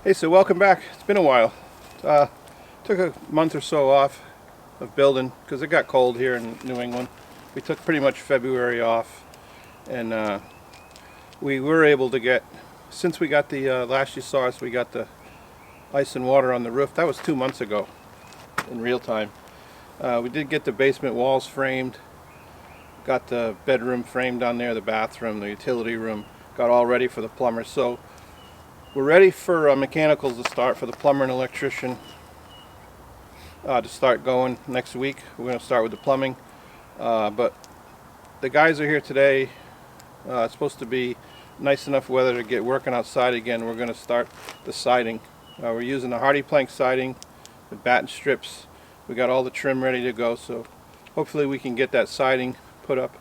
Hey, so welcome back. It's been a while. Took a month or so off of building because it got cold here in New England. We took pretty much February off, and we were able to get, since we got the, last you saw us, we got the ice and water on the roof. That was 2 months ago in real time. We did get the basement walls framed, got the bedroom framed down there, the bathroom, the utility room, got all ready for the plumber. So we're ready for mechanicals to start, for the plumber and electrician to start going next week. We're going to start with the plumbing, but the guys are here today. It's supposed to be nice enough weather to get working outside again. We're going to start the siding. We're using the hardy plank siding, the batten strips. We got all the trim ready to go, so hopefully we can get that siding put up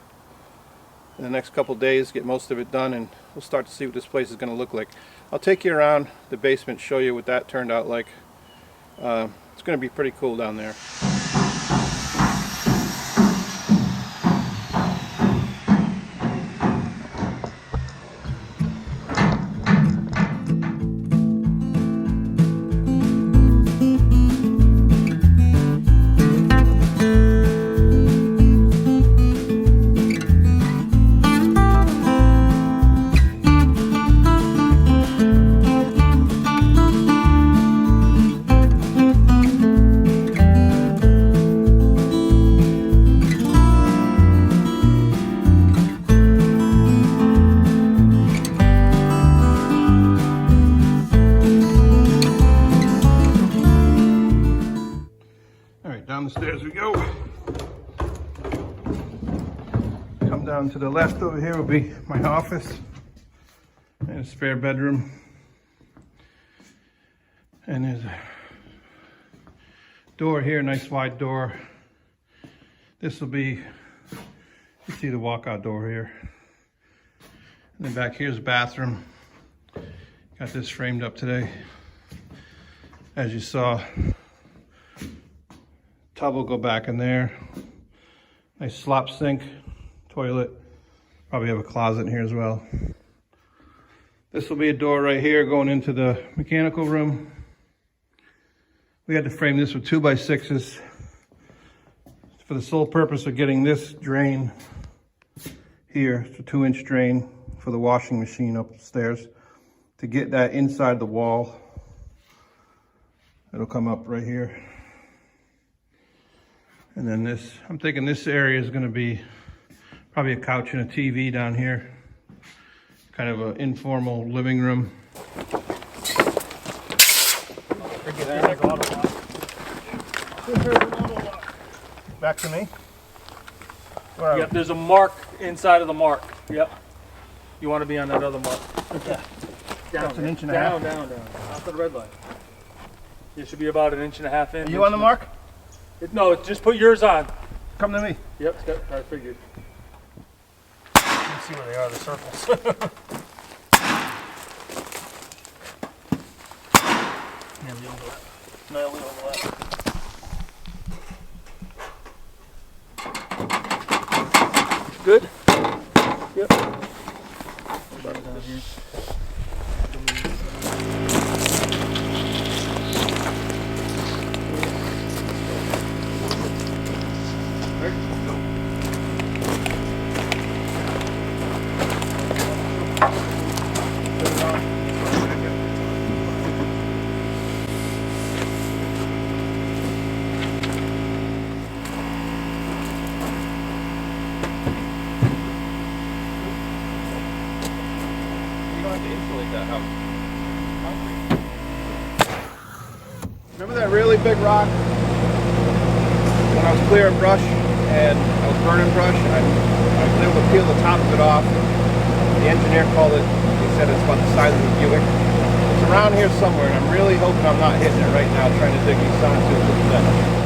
in the next couple days, get most of it done, and we'll start to see what this place is going to look like. I'll take you around the basement, show you what that turned out like. It's going to be pretty cool down there. Down the stairs we go. Come down to the left over here will be my office and a spare bedroom. And there's a door here, nice wide door. This will be, you see the walkout door here. And then back here's the bathroom. Got this framed up today. As you saw, tub will go back in there. Nice slop sink, toilet. Probably have a closet in here as well. This will be a door right here going into the mechanical room. We had to frame this with 2x6s for the sole purpose of getting this drain here. It's a 2-inch drain for the washing machine upstairs. To get that inside the wall, it'll come up right here. And then this, I'm thinking this area is going to be probably a couch and a TV down here. Kind of an informal living room. Back to me. Yep, there's a mark inside of the mark. Yep. You want to be on that other mark. Yeah. Down, that's an inch and a half. Down. After the red line. It should be about an inch and a half in. Are you on the mark? No, just put yours on. Come to me. Yep, I figured. You can see where they are, the circles. And the overlap. No, we overlap. Good? Yep. About it down here. Remember that really big rock when I was clearing brush and I was burning brush? I was able to peel the top of it off. The engineer called it, he said it's about the size of a Buick. It's around here somewhere, and I'm really hoping I'm not hitting it right now trying to dig these sonotubes with that.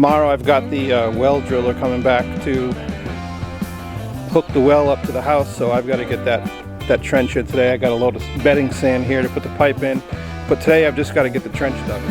tomorrow I've got the well driller coming back to hook the well up to the house, so I've got to get that trench in today. I got a load of bedding sand here to put the pipe in, but today I've just got to get the trench dug.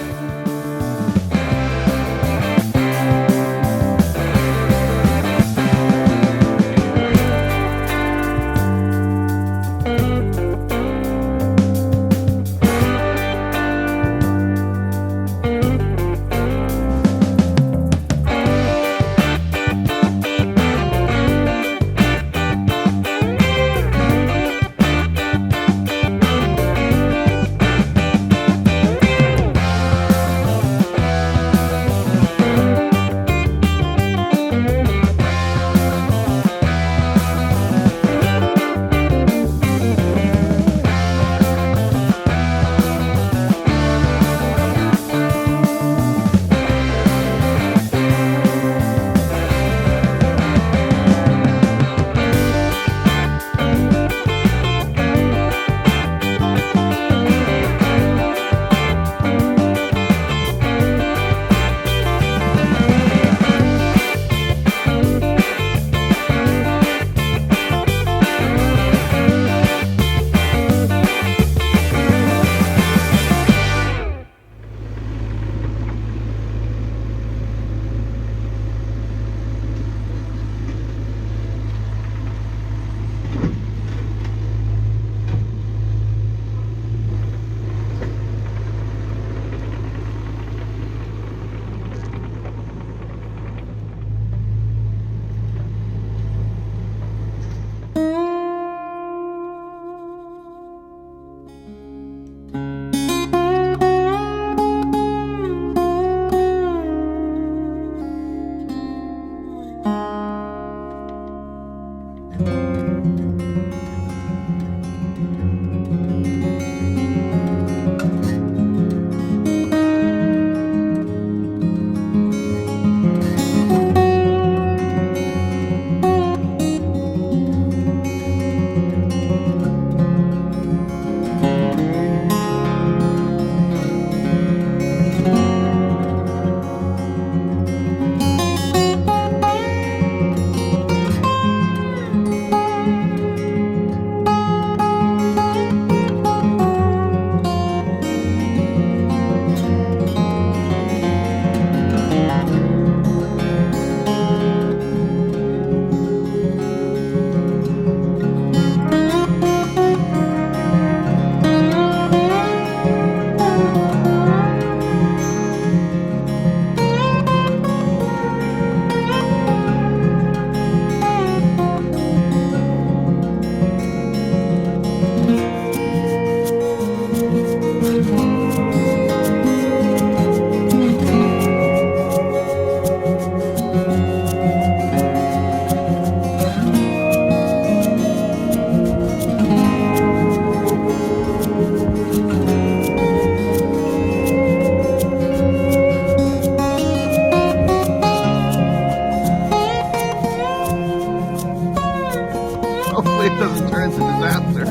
Hopefully it doesn't turn into disaster.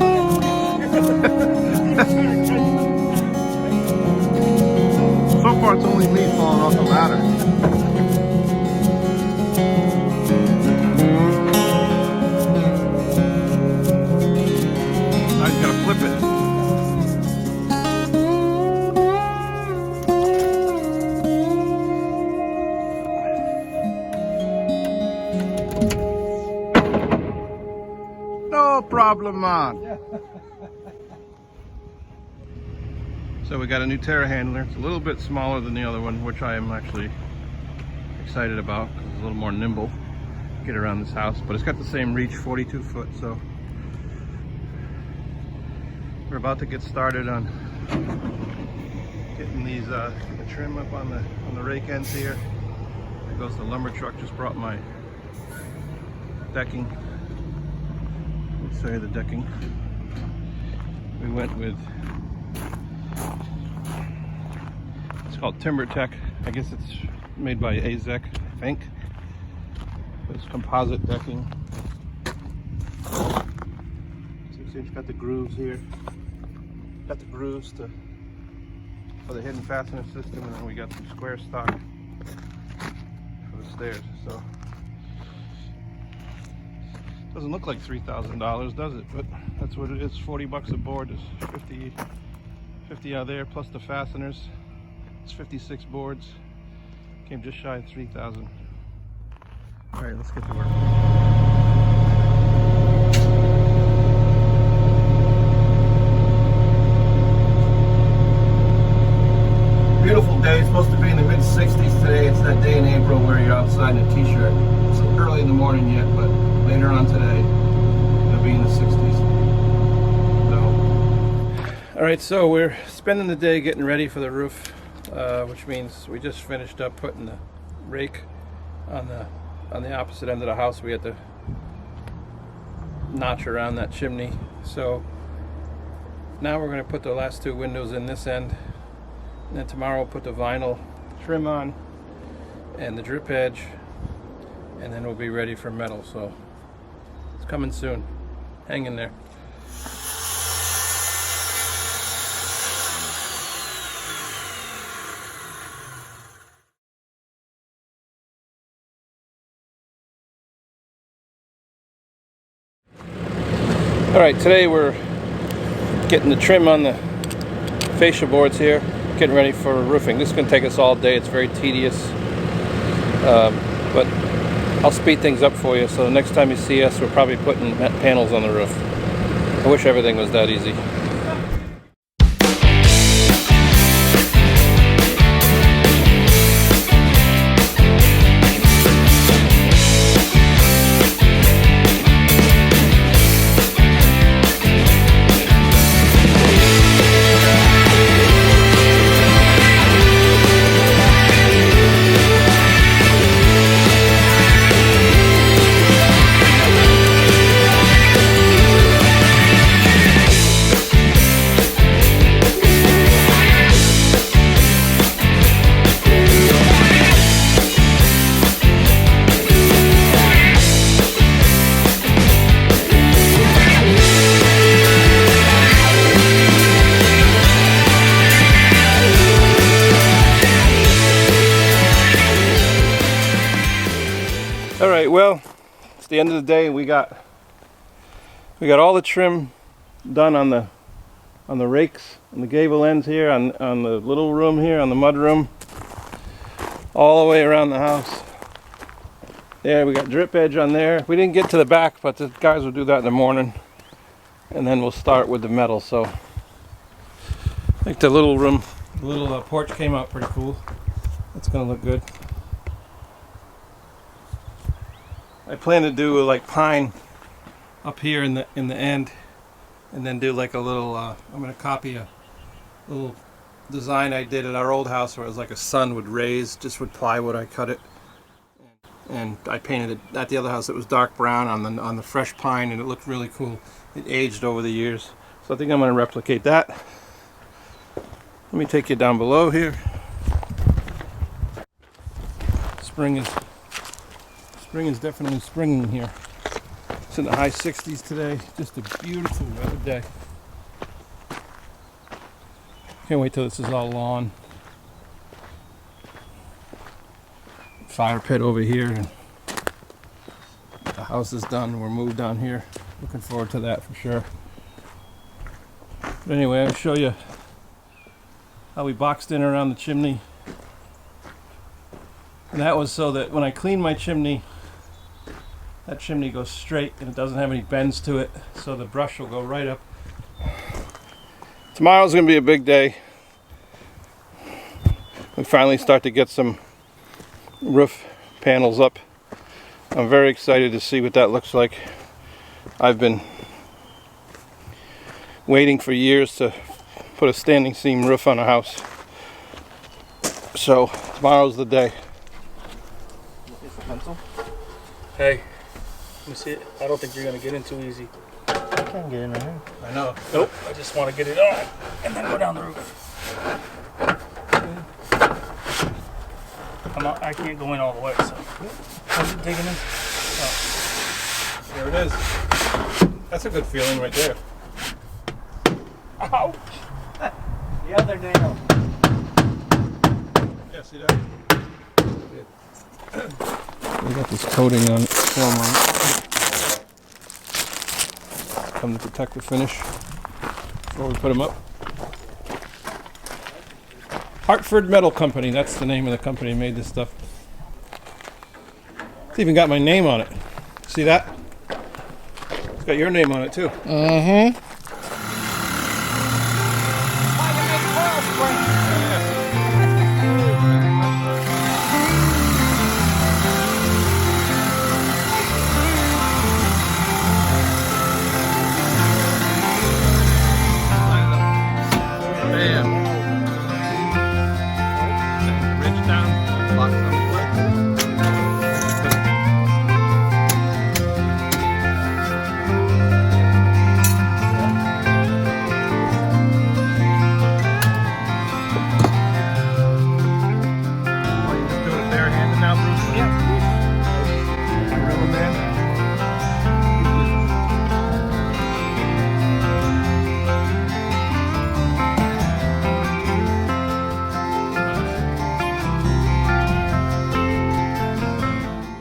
So far it's only me falling off the ladder. I just gotta flip it. No problem, man. So we got a new Terra handler. It's a little bit smaller than the other one, which I am actually excited about because it's a little more nimble. Get around this house, but it's got the same reach, 42 foot. So we're about to get started on getting these the trim up on the rake ends here. There goes the lumber truck. Just brought my decking. Let's show you the decking. We went with, it's called Timber Tech. I guess it's made by AZEK, I think. It's composite decking. So you see it's got the grooves here. Got the grooves for the hidden fastener system, and then we got some square stock upstairs. So doesn't look like $3,000, does it? But that's what it is. 40 bucks a board is 50 out there plus the fasteners. It's 56 boards. Came just shy of 3,000. All right, let's get to work. Beautiful day. It's supposed to be in the mid-60s today. It's that day in April where you're outside in a t-shirt. It's early in the morning yet, but later on today it'll be in the 60s. So, all right, so we're spending the day getting ready for the roof, which means we just finished up putting the rake on the opposite end of the house. We had to notch around that chimney. So now we're going to put the last two windows in this end. And then tomorrow we'll put the vinyl trim on and the drip edge, and then we'll be ready for metal. So it's coming soon. Hang in there. All right, today we're getting the trim on the fascia boards here, getting ready for roofing. This is going to take us all day. It's very tedious, but I'll speed things up for you. So the next time you see us, we're probably putting panels on the roof. I wish everything was that easy. All right, well, it's the end of the day. We got all the trim done on the rakes, on the gable ends here, on the little room here, on the mud room, all the way around the house. There, we got drip edge on there. We didn't get to the back, but the guys will do that in the morning, and then we'll start with the metal. So I think the little room, the little porch came out pretty cool. That's gonna look good. I plan to do like pine up here in the end, and then do like a little. I'm gonna copy a little design I did at our old house where it was like a sun would raise just with plywood. I cut it, and I painted it at the other house. It was dark brown on the fresh pine, and it looked really cool. It aged over the years, so I think I'm gonna replicate that. Let me take you down below here. Spring is definitely springing here. It's in the high 60s today. Just a beautiful weather day. Can't wait till this is all lawn. Fire pit over here, and the house is done. We're moved down here. Looking forward to that for sure. But anyway, I'll show you how we boxed in around the chimney. And that was so that when I clean my chimney, that chimney goes straight and it doesn't have any bends to it, so the brush will go right up. Tomorrow's gonna be a big day. We finally start to get some roof panels up. I'm very excited to see what that looks like. I've been waiting for years to put a standing seam roof on a house. So tomorrow's the day. Is the pencil? Hey. Let me see it. I don't think you're going to get in too easy. I can't get in right here. I know. Nope. I just want to get it on and then go down the roof. I can't go in all the way, so. How's it digging in? Oh. There it is. That's a good feeling right there. Ow! The other nail. Yeah, see that? We got this coating on it, film on it. Come to protect the finish before we put them up. Hartford Metal Company, that's the name of the company that made this stuff. It's even got my name on it. See that? It's got your name on it too. Mm-hmm.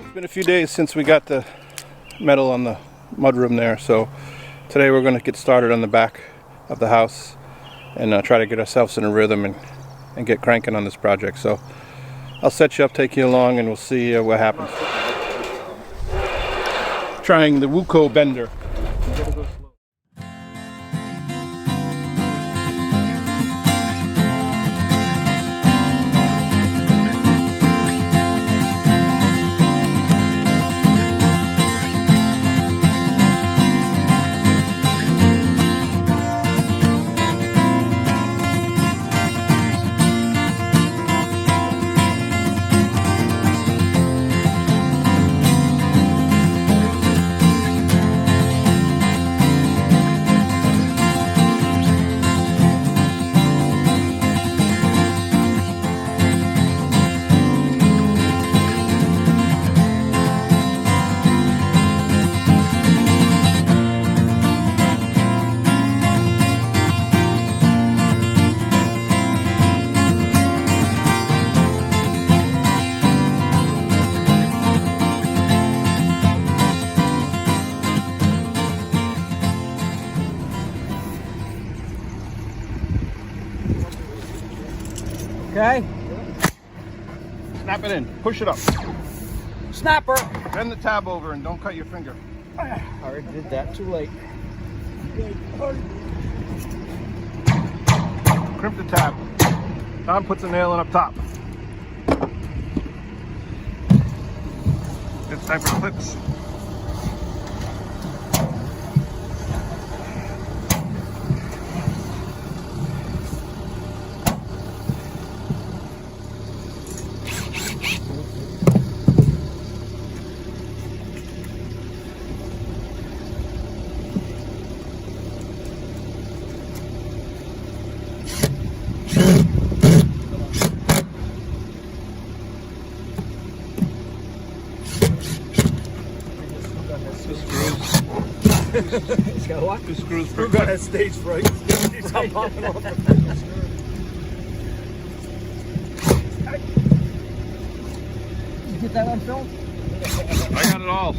It's been a few days since we got the metal on the mudroom there, so today we're going to get started on the back of the house and try to get ourselves in a rhythm and get cranking on this project. So I'll set you up, take you along, and we'll see what happens. Trying the Wuko bender. Okay. Snap it in. Push it up. Snapper. Bend the tab over and don't cut your finger. I already did that. Too late. Crimp the tab. Tom puts a nail in up top. It's time for clips. He's got what? Two screws per We've got that stage fright. He's not popping off. Did you get that on film? I got it all.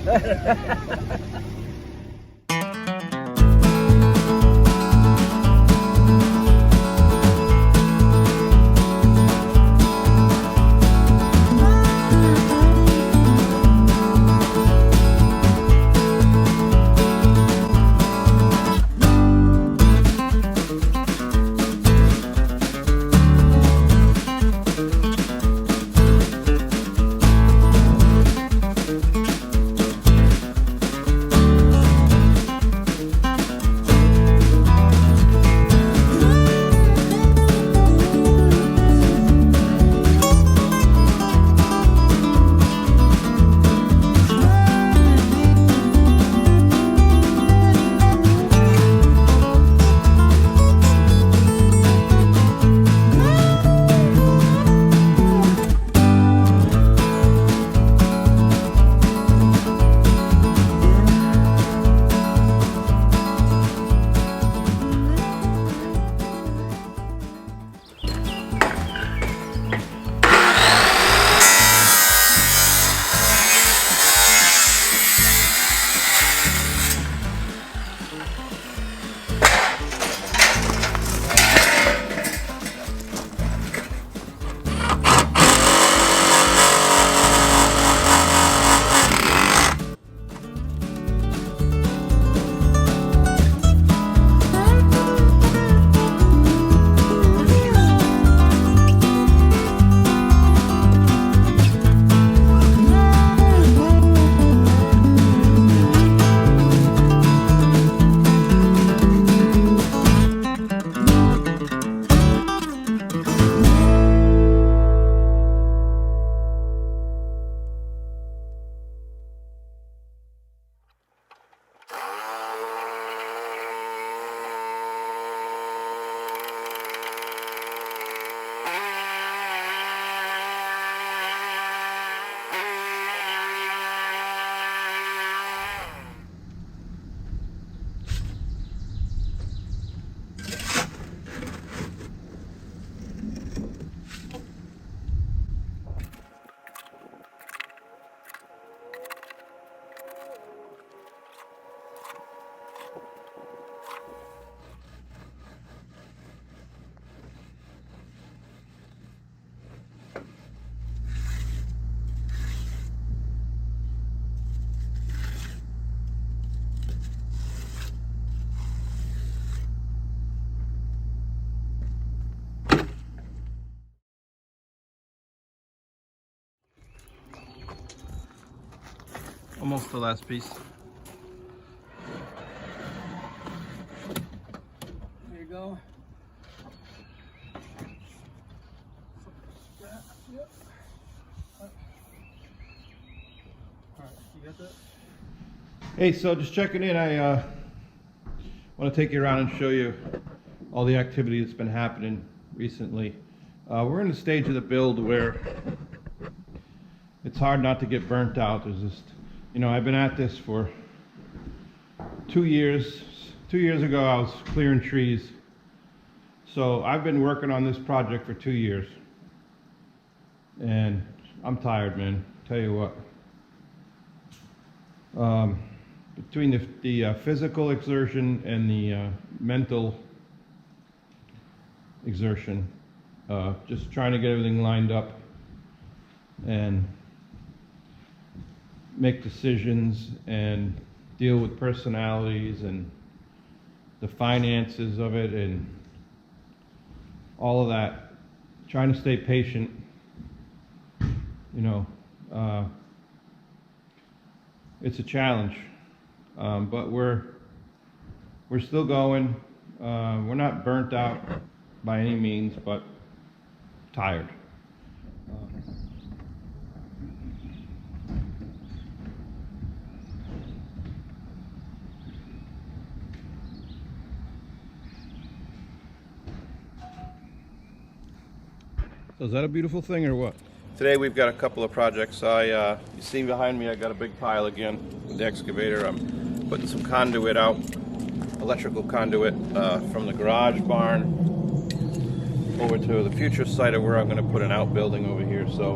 Almost the last piece. There you go. Yep. Alright, you got that? Hey, so just checking in. I want to take you around and show you all the activity that's been happening recently. We're in the stage of the build where it's hard not to get burnt out. There's just, you know, I've been at this for 2 years. 2 years ago, I was clearing trees. So I've been working on this project for 2 years. And I'm tired, man. Tell you what. Between the physical exertion and the mental exertion, just trying to get everything lined up and make decisions and deal with personalities and the finances of it and all of that, trying to stay patient, you know. It's a challenge. But we're still going. We're not burnt out by any means, but tired. So is that a beautiful thing or what? Today we've got a couple of projects. You see behind me I got a big pile again with the excavator. I'm putting some conduit out, electrical conduit from the garage barn over to the future site of where I'm going to put an outbuilding over here. So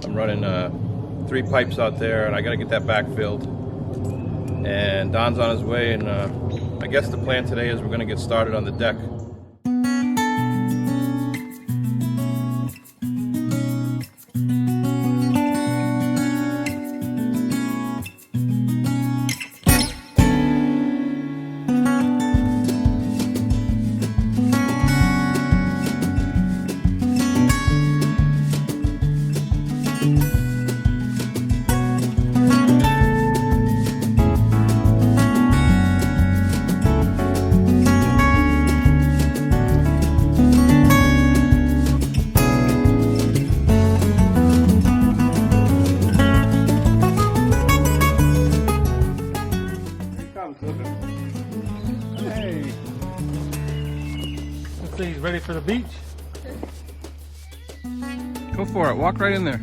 I'm running 3 pipes out there and I got to get that backfilled. And Don's on his way, and I guess the plan today is we're going to get started on the deck. Hey. Let's see, he's ready for the beach. Go for it. Walk right in there.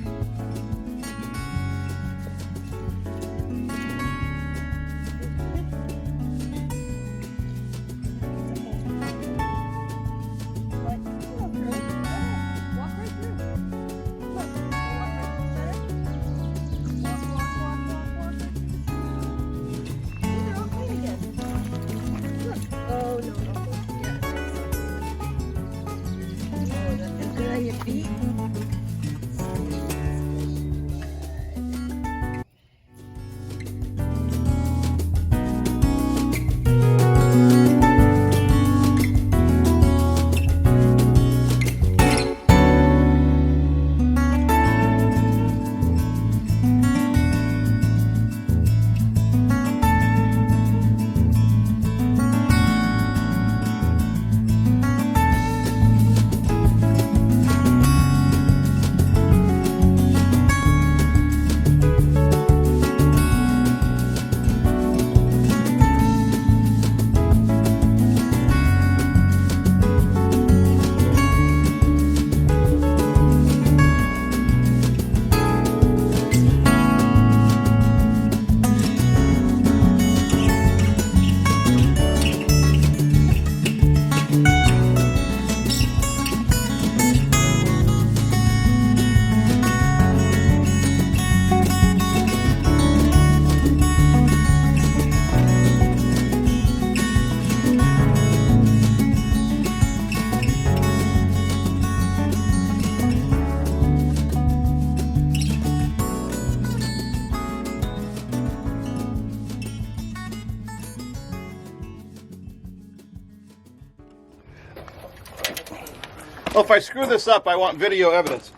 Well, if I screw this up, I want video evidence.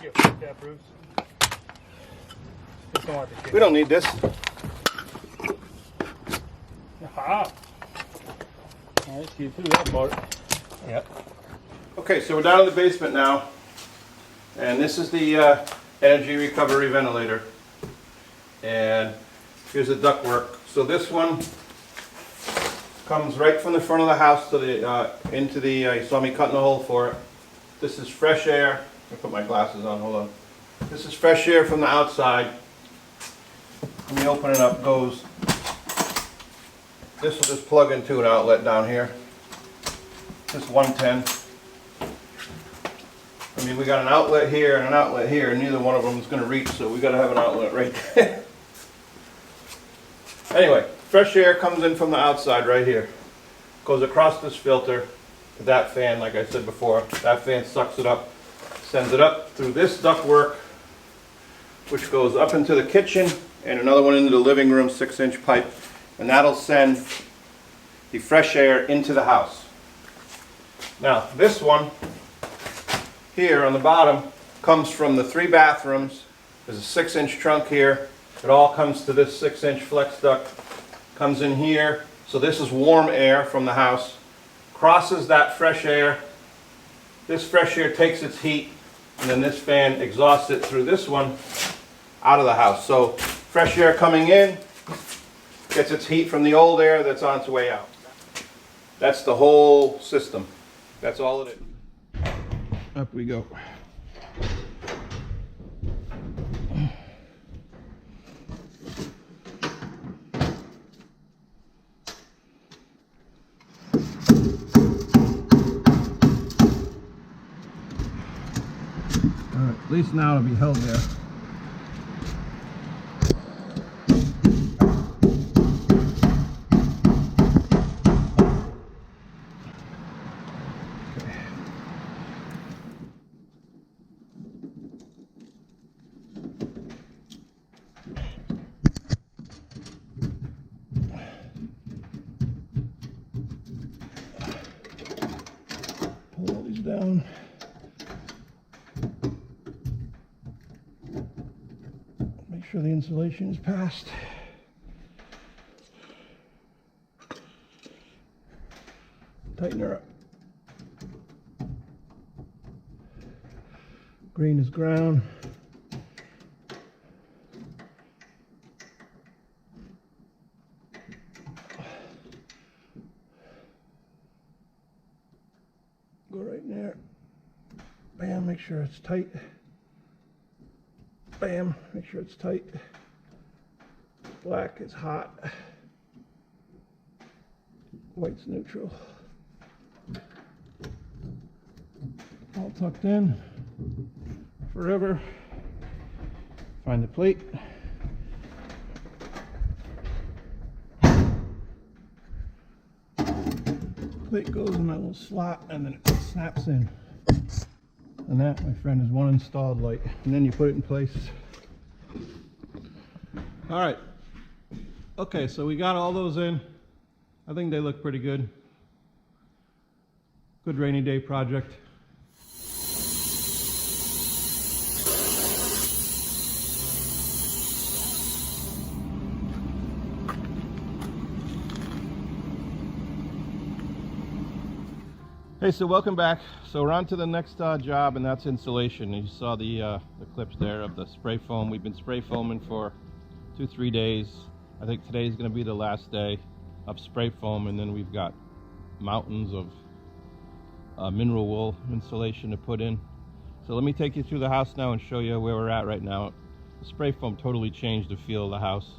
get that, Bruce. Just don't want the kid. We don't need this. Aha. All right, see you through that part. Yep. Okay, so we're down in the basement now, and this is the energy recovery ventilator. And here's the ductwork. So this one comes right from the front of the house to the into the. You saw me cutting a hole for it. This is fresh air. Let me put my glasses on. Hold on. This is fresh air from the outside. When you open it up, goes. This will just plug into an outlet down here. Just 110. I mean, we got an outlet here and an outlet here, and neither one of them is going to reach, so we got to have an outlet right there. Anyway, fresh air comes in from the outside right here. Goes across this filter to that fan, like I said before. That fan sucks it up, sends it up through this ductwork, which goes up into the kitchen, and another one into the living room, 6-inch pipe, and that'll send the fresh air into the house. Now, this one here on the bottom comes from the 3 bathrooms. There's a 6-inch trunk here. It all comes to this 6-inch flex duct. Comes in here. So this is warm air from the house. Crosses that fresh air. This fresh air takes its heat, and then this fan exhausts it through this one out of the house. So fresh air coming in gets its heat from the old air that's on its way out. That's the whole system. That's all it is. Up we go. All right, at least now it'll be held there. Pull all these down. Make sure the insulation is passed. Tighten her up. Green is ground. Go right in there. Bam, make sure it's tight. Bam, make sure it's tight. Black is hot. White's neutral. All tucked in. Forever. Find the plate. Plate goes in that little slot and then it snaps in. And that, my friend, is one installed light. And then you put it in place. All right. Okay, so we got all those in. I think they look pretty good. Good rainy day project. Hey, so welcome back. So we're on to the next job, and that's insulation. You saw the clips there of the spray foam. We've been spray foaming for 2-3 days. I think today is going to be the last day of spray foam, and then we've got mountains of mineral wool insulation to put in. So let me take you through the house now and show you where we're at right now. The spray foam totally changed the feel of the house.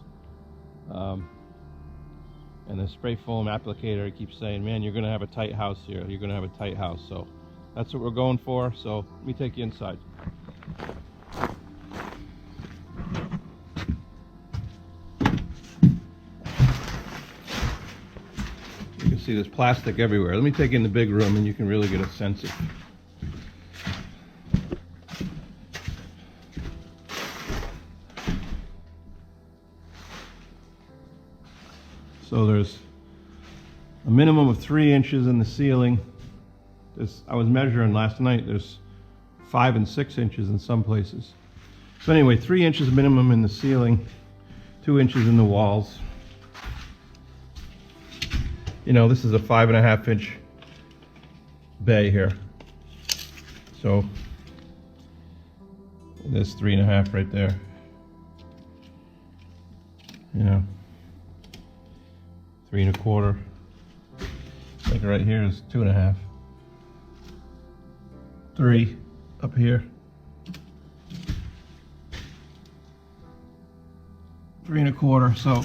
And the spray foam applicator keeps saying, man, you're going to have a tight house here. You're going to have a tight house. So that's what we're going for. So let me take you inside. You can see there's plastic everywhere. Let me take you in the big room and you can really get a sense of. So there's a minimum of 3 inches in the ceiling. I was measuring last night. There's 5 and 6 inches in some places. So anyway, 3 inches minimum in the ceiling, 2 inches in the walls. You know, this is a 5.5 inch bay here. So there's 3.5 right there. You know, 3.25. Like right here is 2.5. 3 up here. 3.25. So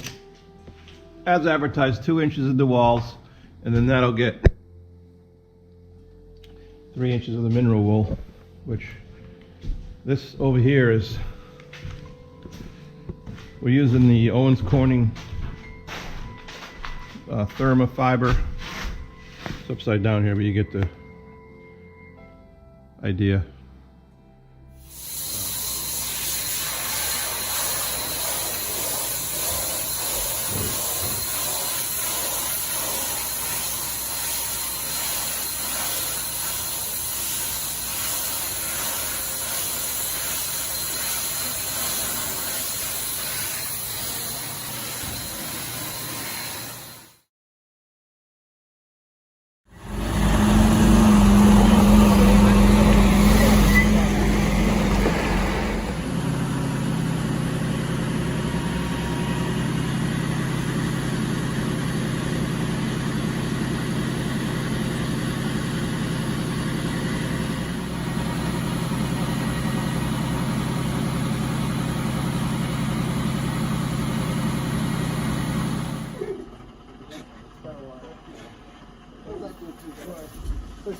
as advertised, 2 inches in the walls, and then that'll get 3 inches of the mineral wool, which this over here is, we're using the Owens Corning Therma fiber. It's upside down here, but you get the idea.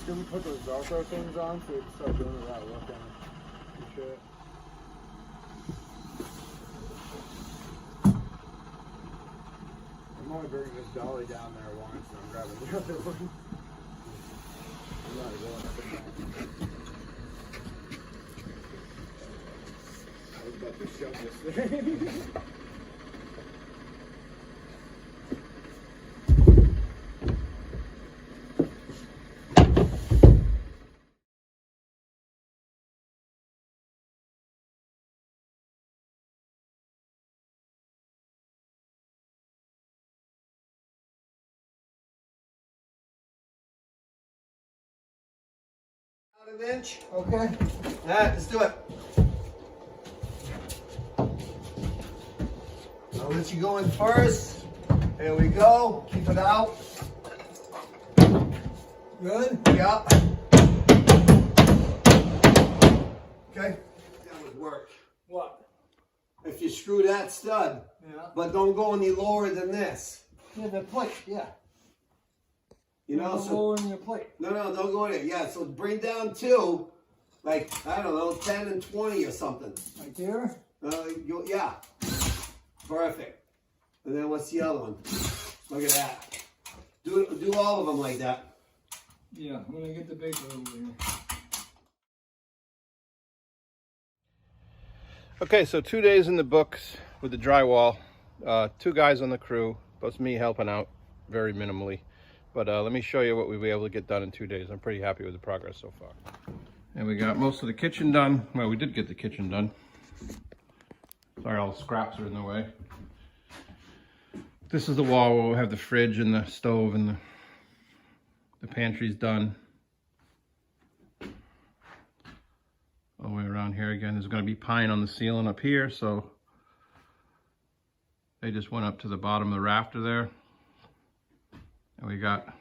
Can we put those Velcro things on so we can start doing that look on it? Shit. I'm only bringing this dolly down there once, so I'm grabbing the other one. I'm not going up and down. I was about to shove this thing. An inch, okay. All right, let's do it. I'll let you go in first. Here we go. Keep it out. Good? Yeah. Okay. That would work. What? If you screw that stud, Yeah. but don't go any lower than this. Yeah, the plate, yeah. You know, so lowering your plate. no, don't go in it. Yeah, so bring down 2, like, I don't know, 10 and 20 or something. Right there? Yeah. Perfect. And then what's the other one? Look at that. Do all of them like that. Yeah, I'm gonna get the big one over here. Okay, so 2 days in the books with the drywall. 2 guys on the crew, plus me helping out very minimally. But let me show you what we'll be able to get done in 2 days. I'm pretty happy with the progress so far. And we got most of the kitchen done. Well, we did get the kitchen done. Sorry, all the scraps are in the way. This is the wall where we'll have the fridge and the stove, and the pantry's done. All the way around here again, there's going to be pine on the ceiling up here, so they just went up to the bottom of the rafter there. And we got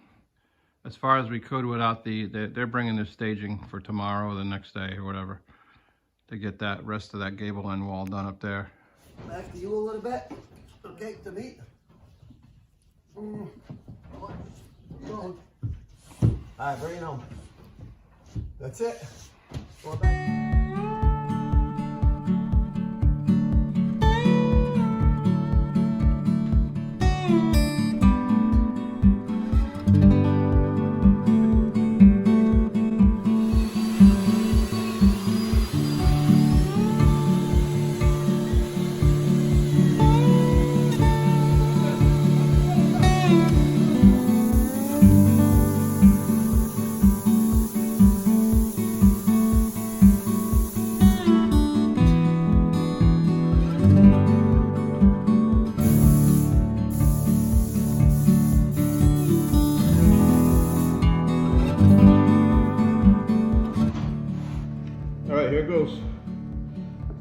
as far as we could without they're bringing their staging for tomorrow or the next day or whatever to get that rest of that gable end wall done up there. Back to you a little bit. Okay, to me. All right, bring it home. That's it. Go back.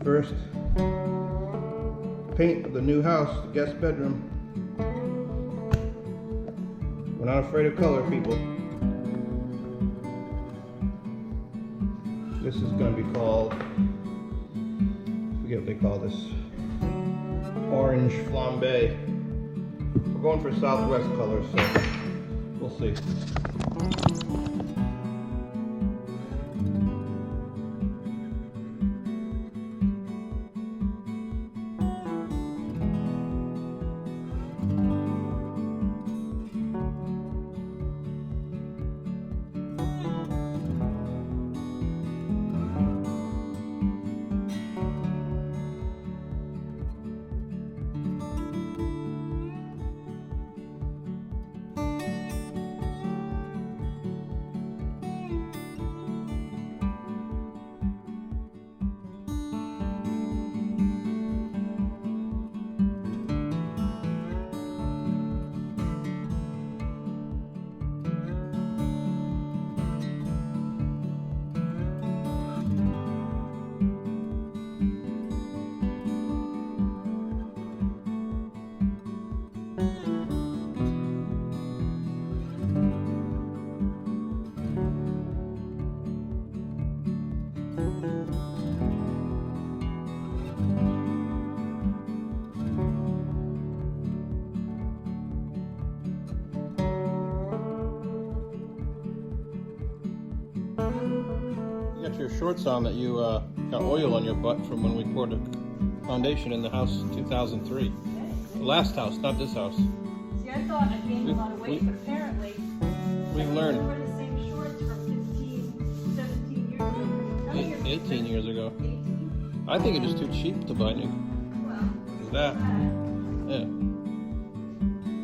First paint of the new house, the guest bedroom. We're not afraid of color, people. This is going to be called, I forget what they call this, orange flambe. We're going for Southwest colors, so we'll see. You got your shorts on that you got oil on your butt from when we poured the foundation in the house in 2003. The last house, not this house. See, I thought I gained a lot of weight, but apparently We've I learned. wore the same shorts for 15, 17 years ago. How many years 18 years ago. 18? I think it was too cheap to buy new. Well, Is that? Yeah.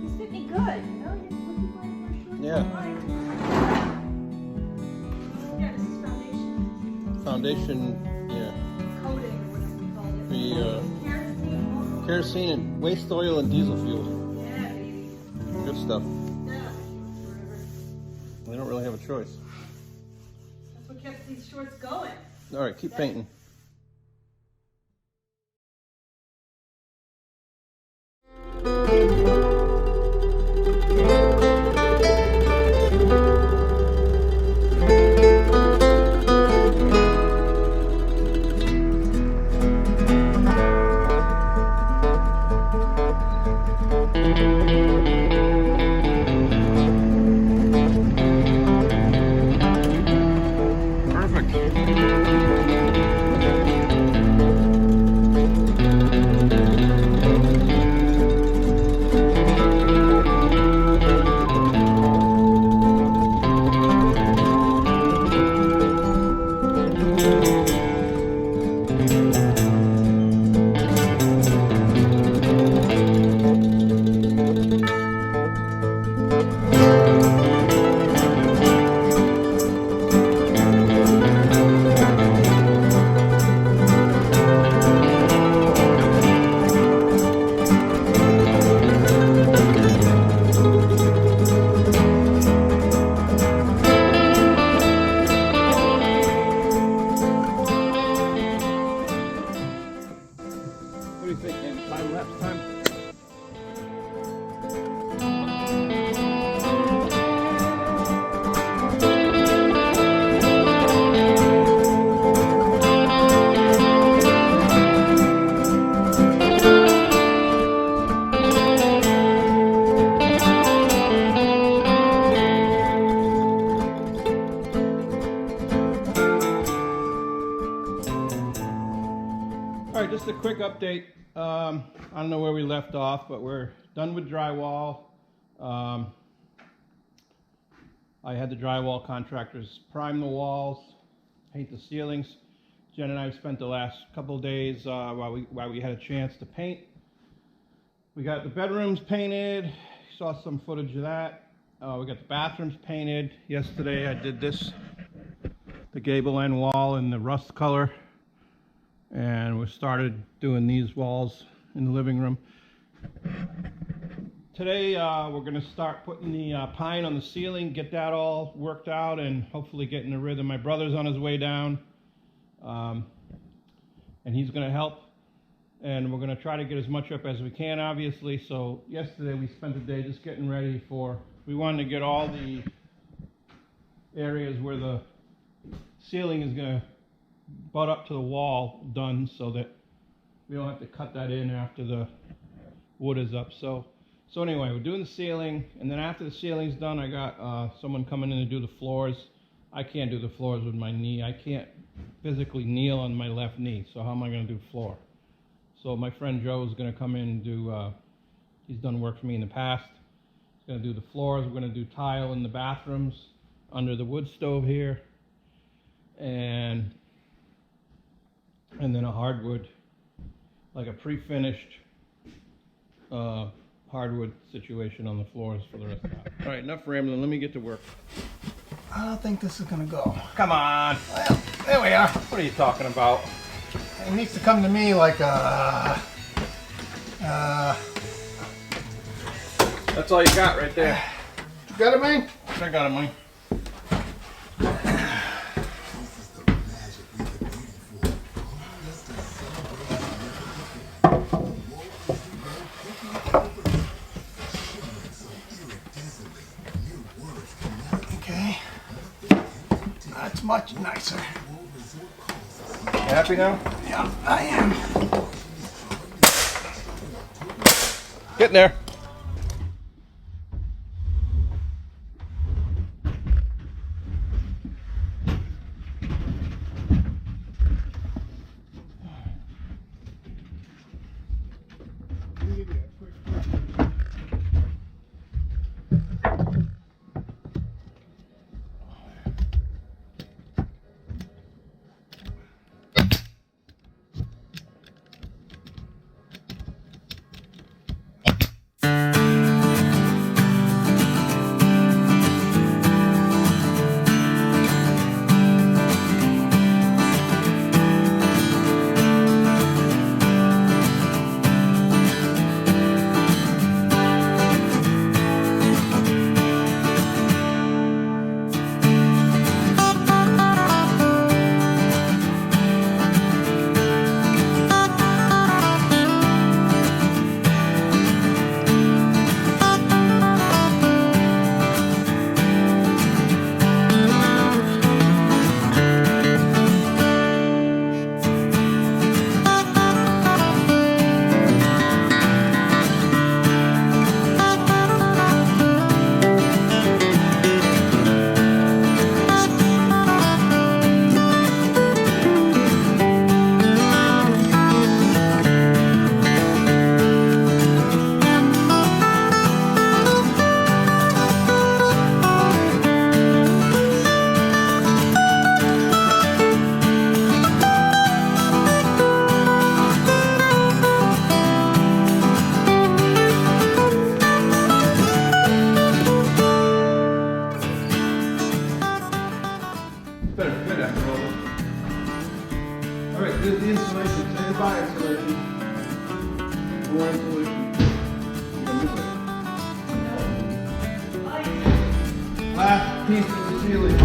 these fit me good, you know? You're looking for your shorts. Yeah. Fine. Yeah, this is foundation. Foundation, yeah. Coating or whatever we call it. The Kerosene. kerosene and waste oil and diesel fuel. Yeah, baby. Good stuff. Yeah. Forever. We don't really have a choice. That's what kept these shorts going. All right, keep painting. What do you think, man? Time lapse time? All right, just a quick update. I don't know where we left off, but we're done with drywall. I had the drywall contractors prime the walls, paint the ceilings. Jen and I spent the last couple of days while we had a chance to paint. We got the bedrooms painted. Saw some footage of that. We got the bathrooms painted. Yesterday I did this, the gable end wall in the rust color. And we started doing these walls in the living room. Today we're going to start putting the pine on the ceiling, get that all worked out, and hopefully get in the rhythm. My brother's on his way down. and he's going to help. And we're going to try to get as much up as we can, obviously. So yesterday we spent the day just getting ready for, we wanted to get all the areas where the ceiling is going to butt up to the wall done, so that we don't have to cut that in after the wood is up. So anyway, we're doing the ceiling, and then after the ceiling's done, I got someone coming in to do the floors. I can't do the floors with my knee. I can't physically kneel on my left knee, so how am I going to do floor? So my friend Joe is going to come in and do, he's done work for me in the past. He's going to do the floors. We're going to do tile in the bathrooms under the wood stove here, and then a hardwood, like a pre-finished hardwood situation on the floors for the rest of the house. All right, enough rambling. Let me get to work. I don't think this is going to go. Come on. Well, there we are. What are you talking about? It needs to come to me like a... That's all you got right there. You got it, man? I got it, man. Okay. That's much nicer. Happy now? Yeah, I am. Getting there. Here's the insulation. Say goodbye, insulation. More insulation. Last piece of the ceiling.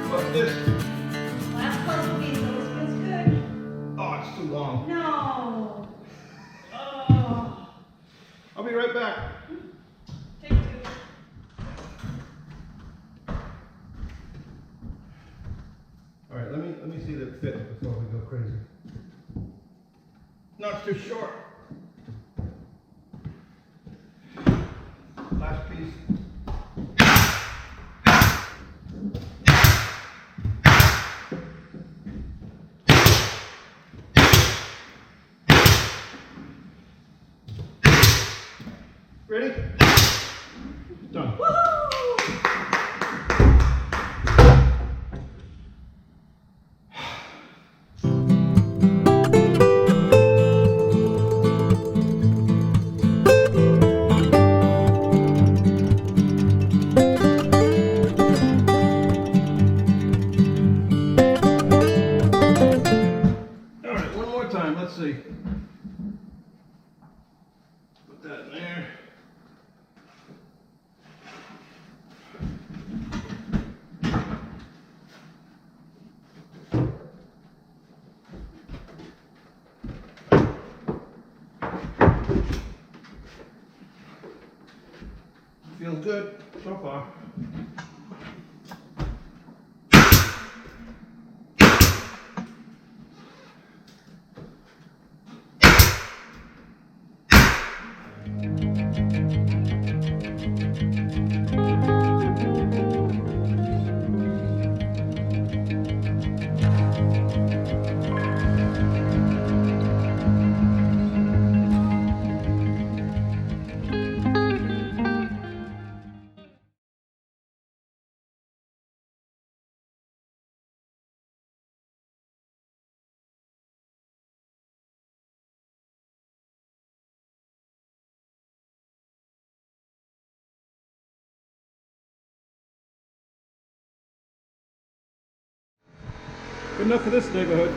What's this? Last puzzle piece, always feels good. Oh, it's too long. No. Oh. I'll be right back. Take two. All right, let me see that it fits before we go crazy. No, it's too short. Last piece. Ready? Done. Let's see. Put that in there. good so far. Good enough for this neighborhood.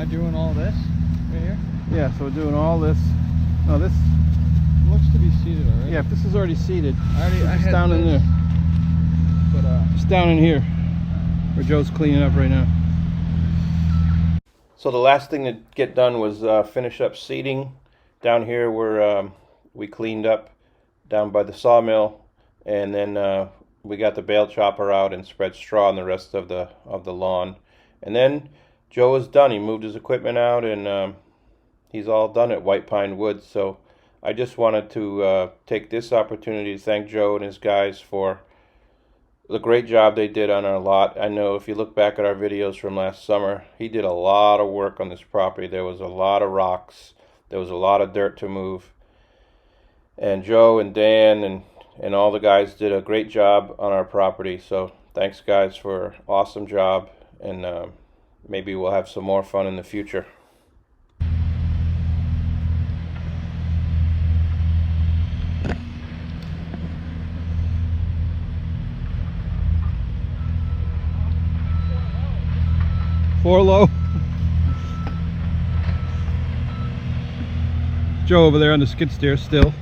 doing all this right here? Yeah, so we're doing all this. No, this. Looks to be seated already. Yeah, if this is already seated, I it's had down in this, there. But It's down in here, where Joe's cleaning up right now. So the last thing to get done was finish up seating down here where we cleaned up down by the sawmill, and then we got the bale chopper out and spread straw on the rest of the lawn. And then Joe is done. He moved his equipment out, and he's all done at White Pine Woods. So I just wanted to take this opportunity to thank Joe and his guys for the great job they did on our lot. I know if you look back at our videos from last summer, he did a lot of work on this property. There was a lot of rocks. There was a lot of dirt to move. And Joe and Dan and all the guys did a great job on our property. So thanks, guys, for an awesome job. And maybe we'll have some more fun in the future. Four low. Joe over there on the skid steer still.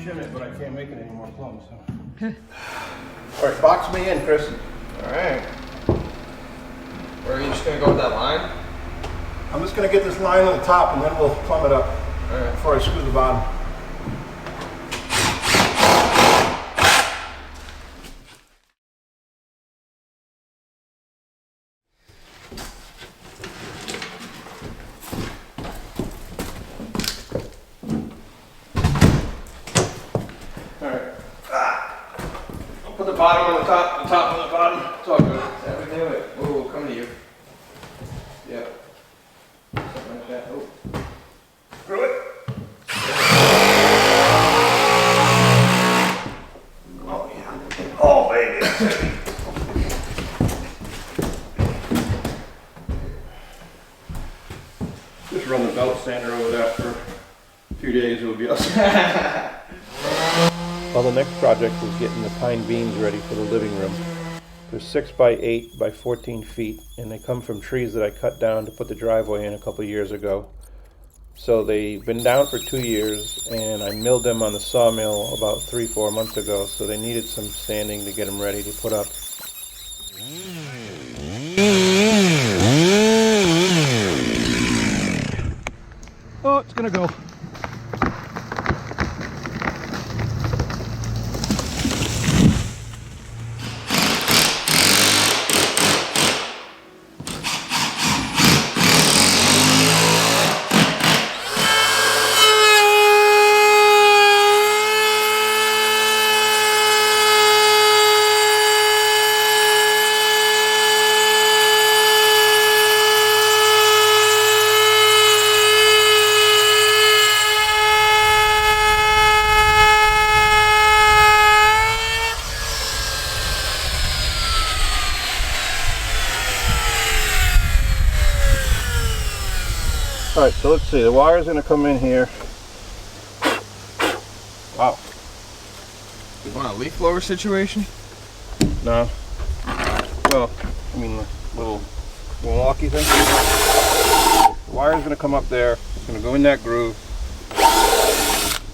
Shim it, but I can't make it any more plums. So. All right, box me in, Chris. All right. Or are you just gonna go with that line? I'm just gonna get this line on the top and then we'll plumb it up before I screw the bottom. Put the bottom on the top on the bottom. It's all good. That would do it. Oh, we'll come to you. Yep. Something like that. Oh. Screw it. Oh yeah. Oh baby, that's heavy. Just run the belt sander over that for a few days. It'll be awesome. Well, the next project was getting the pine beams ready for the living room. They're 6 by 8 by 14 feet, and they come from trees that I cut down to put the driveway in a couple years ago. So they've been down for 2 years, and I milled them on the sawmill about 3-4 months ago, so they needed some sanding to get them ready to put up. Oh, it's gonna go. Alright, so let's see, the wire's going to come in here. Wow. You want a leaf blower situation? No. Well, I mean, the little walkie thing. The wire's going to come up there. It's going to go in that groove.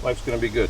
Life's going to be good.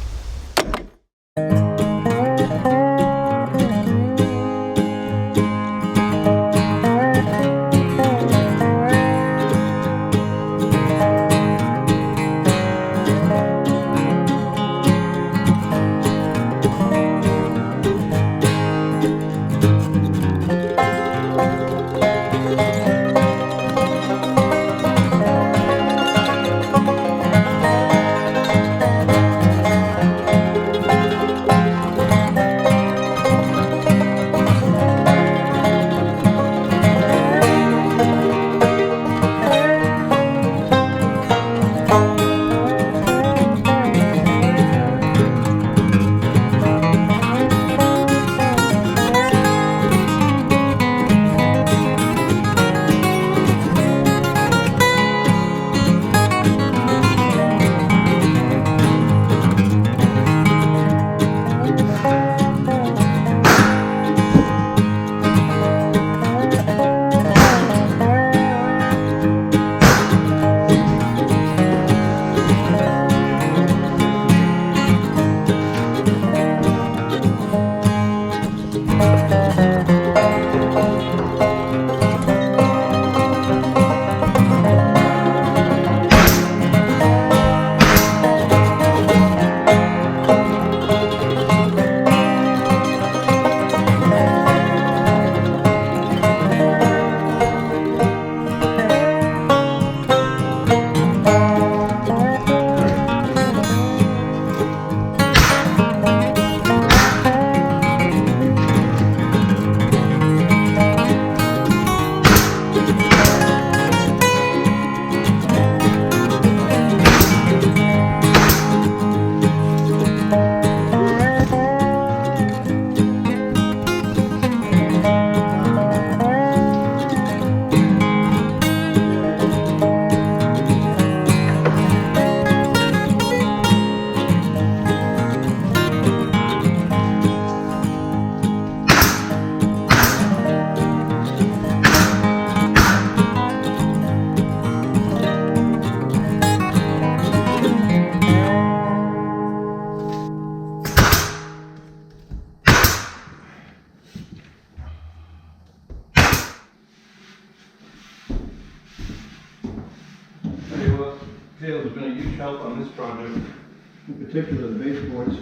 Dale's been a huge help on this project, in particular the baseboards,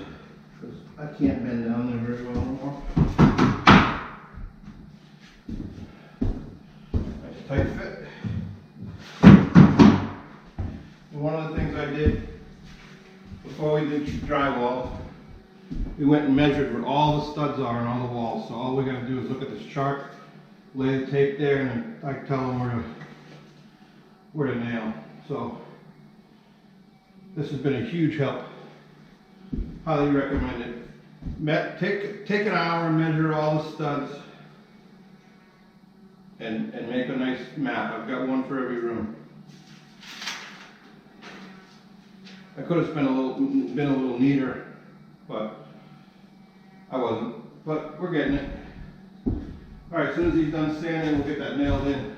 because I can't bend down there very well anymore. Nice tight fit. And one of the things I did before we did drywall, we went and measured where all the studs are on all the walls. So all we got to do is look at this chart, lay the tape there, and I tell them where to nail. So this has been a huge help. Highly recommend it. Take an hour and measure all the studs and make a nice map. I've got one for every room. I could have been a little neater, but I wasn't. But we're getting it. All right, as soon as he's done sanding, we'll get that nailed in.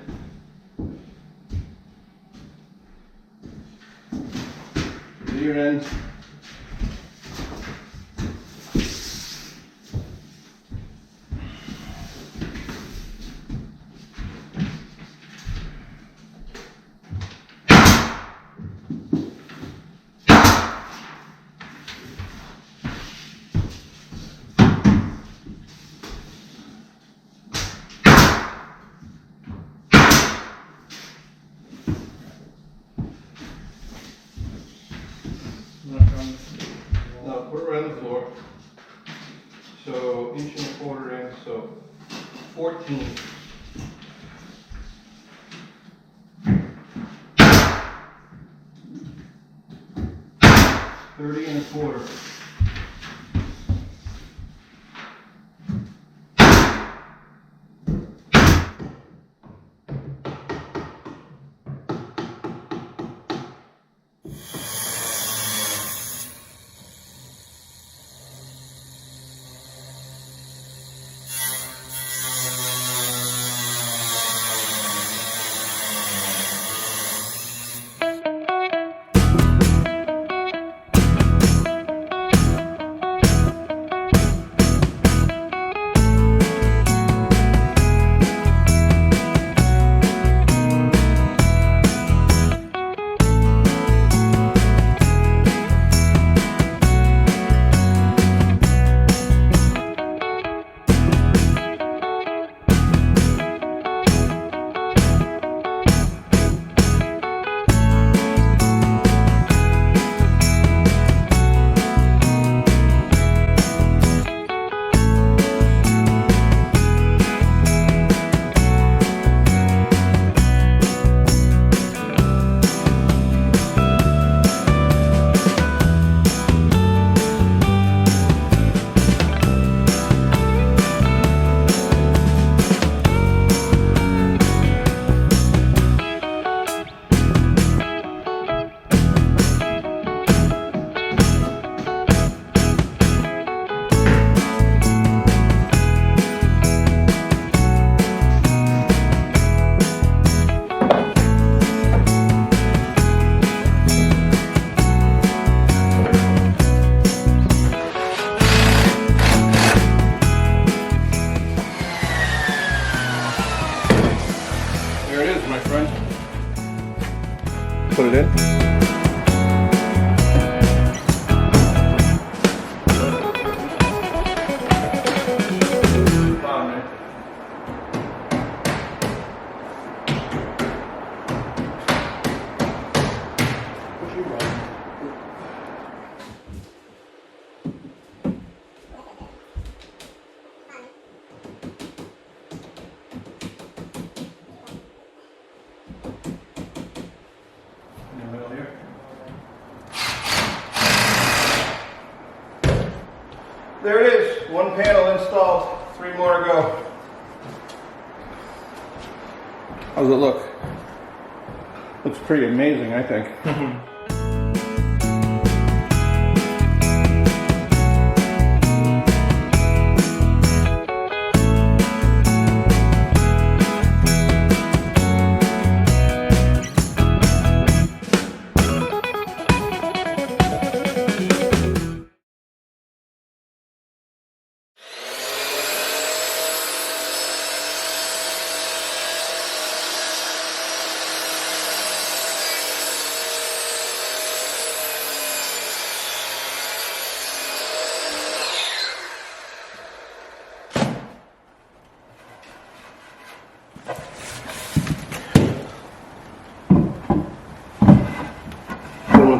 Rear end. No, put it right on the floor. So 1.25 inches, so 14. $30.25. Put it in. There it is, one panel installed, 3 more to go. How's it look? Looks pretty amazing, I think.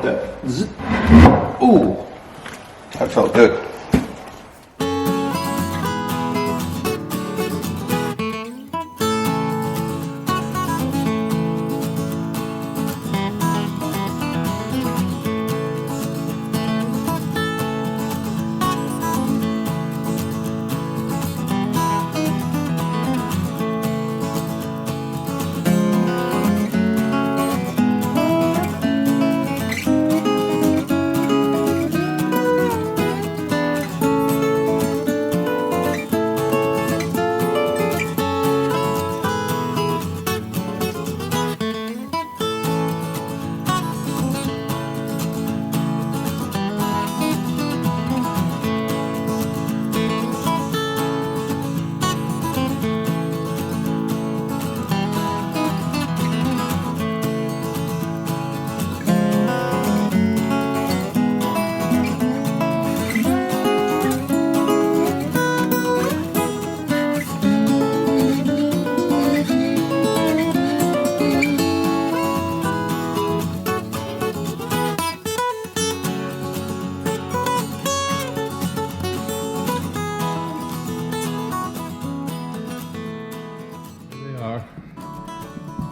that. Zzz. Ooh, that felt good.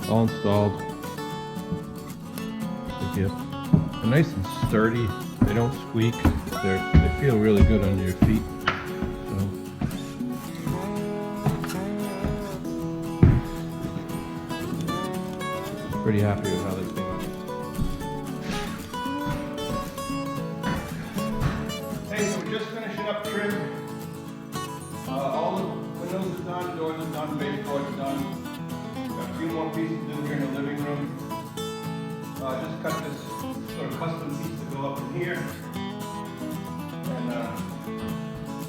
All installed. They're nice and sturdy. They don't squeak. They feel really good under your feet. So. Pretty happy with how they came out. Hey, so we're just finishing up trim. All the windows are done, doors are done, baseboards are done. Got a few more pieces to do here in the living room. Just cut this sort of custom piece to go up in here. And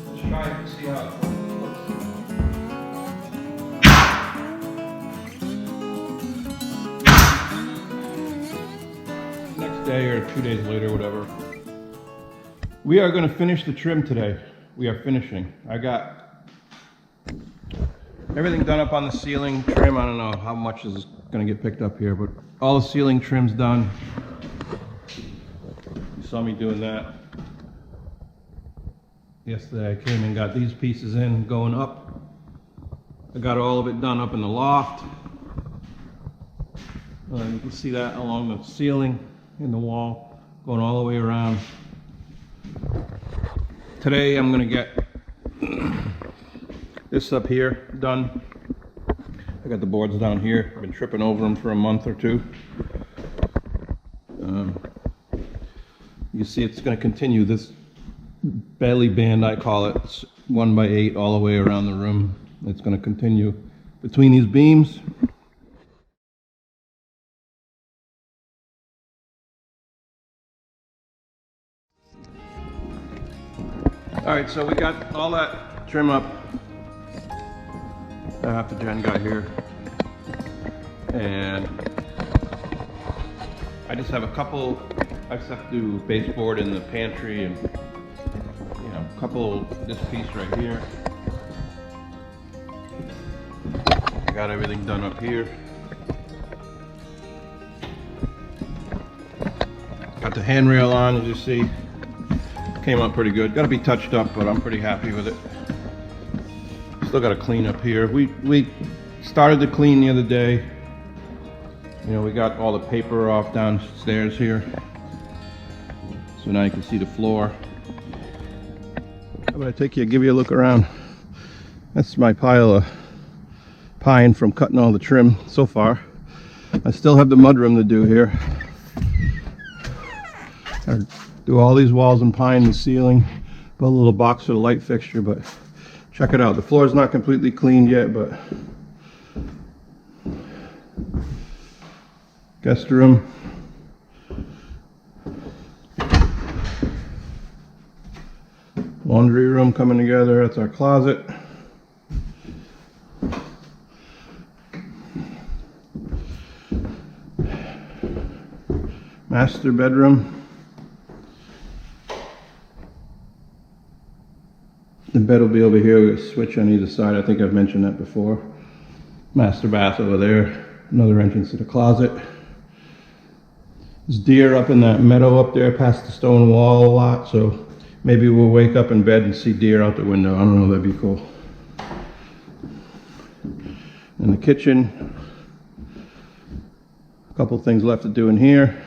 let's try it and see how it looks. Next day or 2 days later, whatever. We are going to finish the trim today. We are finishing. I got everything done up on the ceiling trim. I don't know how much is going to get picked up here, but all the ceiling trim's done. You saw me doing that. Yesterday I came and got these pieces in going up. I got all of it done up in the loft. You can see that along the ceiling, in the wall, going all the way around. Today I'm going to get this up here done. I got the boards down here. I've been tripping over them for a month or two. You see it's going to continue this belly band, I call it. It's 1x8 all the way around the room. It's going to continue between these beams. Alright, so we got all that trim up after Jen got here, and I just have a couple. I just have to do baseboard in the pantry, and a couple. This piece right here. I got everything done up here. Got the handrail on, as you see. Came out pretty good. Got to be touched up, but I'm pretty happy with it. Still got to clean up here. We started to clean the other day. We got all the paper off downstairs here. So now you can see the floor. I'm going to give you a look around. That's my pile of pine from cutting all the trim so far. I still have the mudroom to do here. Gotta do all these walls in pine, the ceiling, put a little box for the light fixture, but check it out. The floor is not completely cleaned yet, but guest room. Laundry room coming together. That's our closet. Master bedroom. The bed will be over here with a switch on either side. I think I've mentioned that before. Master bath over there. Another entrance to the closet. There's deer up in that meadow up there past the stone wall a lot, so maybe we'll wake up in bed and see deer out the window. I don't know, that'd be cool. In the kitchen, a couple things left to do in here,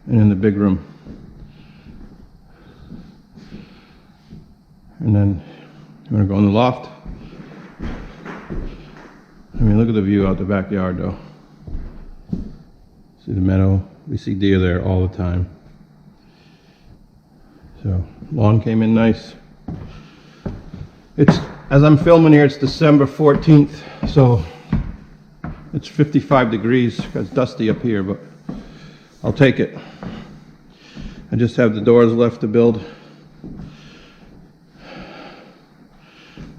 and in the big room. And then you want to go in the loft. I mean, look at the view out the backyard though. See the meadow? We see deer there all the time. So, lawn came in nice. It's, as I'm filming here, it's December 14th, so it's 55 degrees. It's dusty up here, but I'll take it. I just have the doors left to build.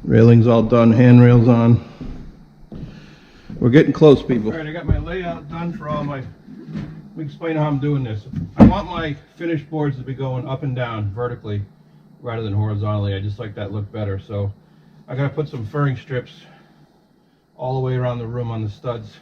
Railings all done, handrails on. We're getting close, people. All right, I got my layout done for all my... Let me explain how I'm doing this. I want my finished boards to be going up and down vertically rather than horizontally. I just like that look better. So I gotta put some furring strips all the way around the room on the studs.